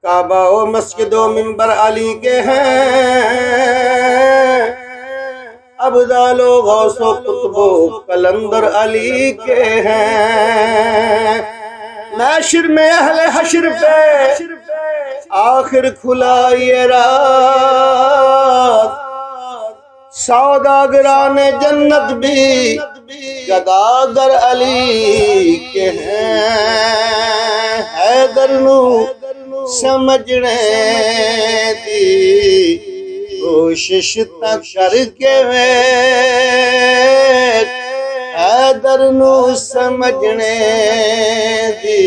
काबा और मस्जिद व मिंबर अली के हैं, अब्दालो गौसो कुतुबो कलंदर अली के हैं। मैशर में अहले हशर पे आखिर खुला ये रात, सौदागरान जन्नत भी गदागर अली के हैं। हैदर नू समझने दी कोशिश तक करके वे, हैदर नू समझने दी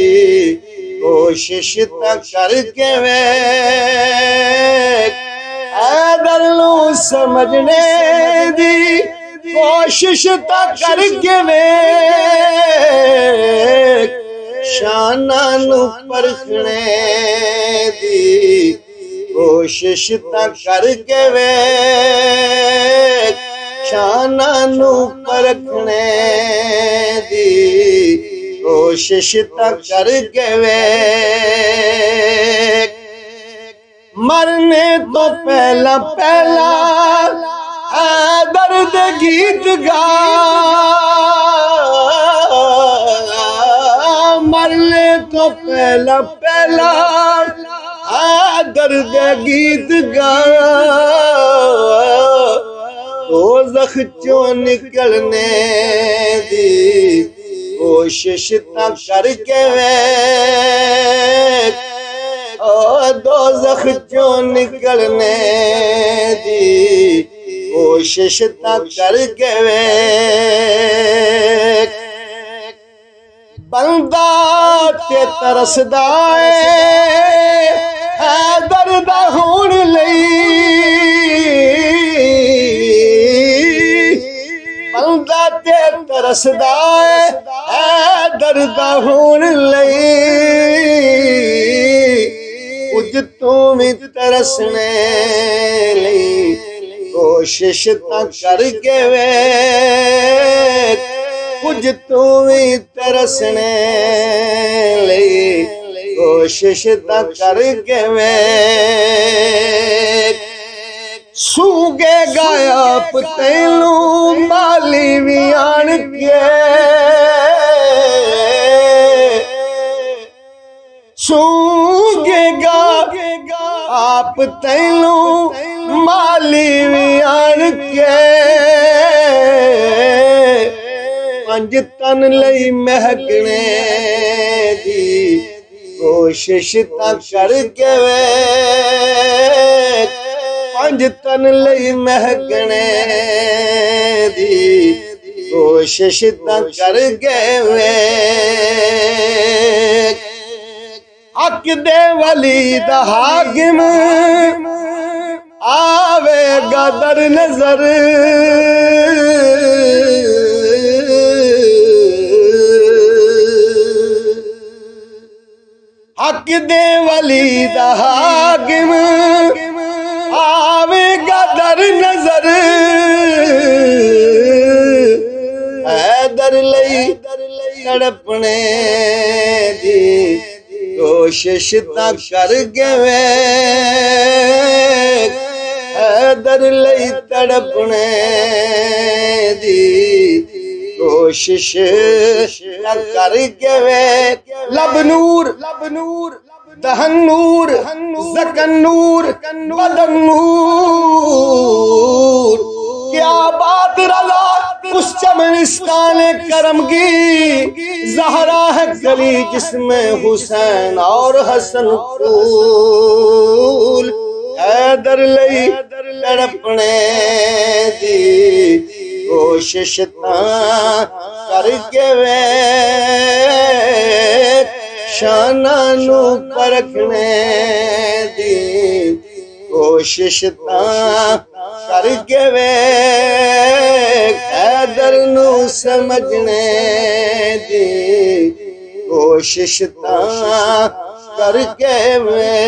कोशिश तक करके वे, हैदर नू समझने दी कोशिश तक करके वे, शाना नू परखने दी कोशिश तक करके वे, शाना नू परखने दी कोशिश तक करके वे। मरने तो पहला पहला दर्द गीत गा, मरने तो पहला पहला दर्द गीत गा, दोज़ख चों निकलने दी कोशिश तक करके वे, दोज़ख चों निकलने दी कोशिश तक करके वे। बंदा ते तरसदा है दर्द होण लई, बंदा ते तरसदा है दर्द होण लई, कुछ तू भी तरसने लई कोशिश तक करके वे, कुछ तू भी तरसने लई कोशिश तक करके वे। सूगे गाया तैनू माली भी आन के, सूगेगा आप तैनू माली भी आन के, पंज तन लई महकने दी कोशिश तक करके वे, पंज तन लई महकने दी कोशिश तक करके वे। हक दे वली दा हाकिम आवेगा दर नजर, हक दे वली दा हाकिम आवेगा दर नजर, हैदर लई तड़पने दी कोशिश तक करके वे, हैदर लई तड़पने दी कोशिश तक करके वे। लब नूर दहन नूर ज़कन नूर बदन नूर, क्या बात रज़ा उस चमनिस्तान करम की, ज़हरा है कली जिसमें हुसैन और हसन फूल, हैदर लई तड़पने दी कोशिश करके वे, शाना नू परखने दी कोशिश करके वे, हैदर नू समझने दी कोशिश करके वे।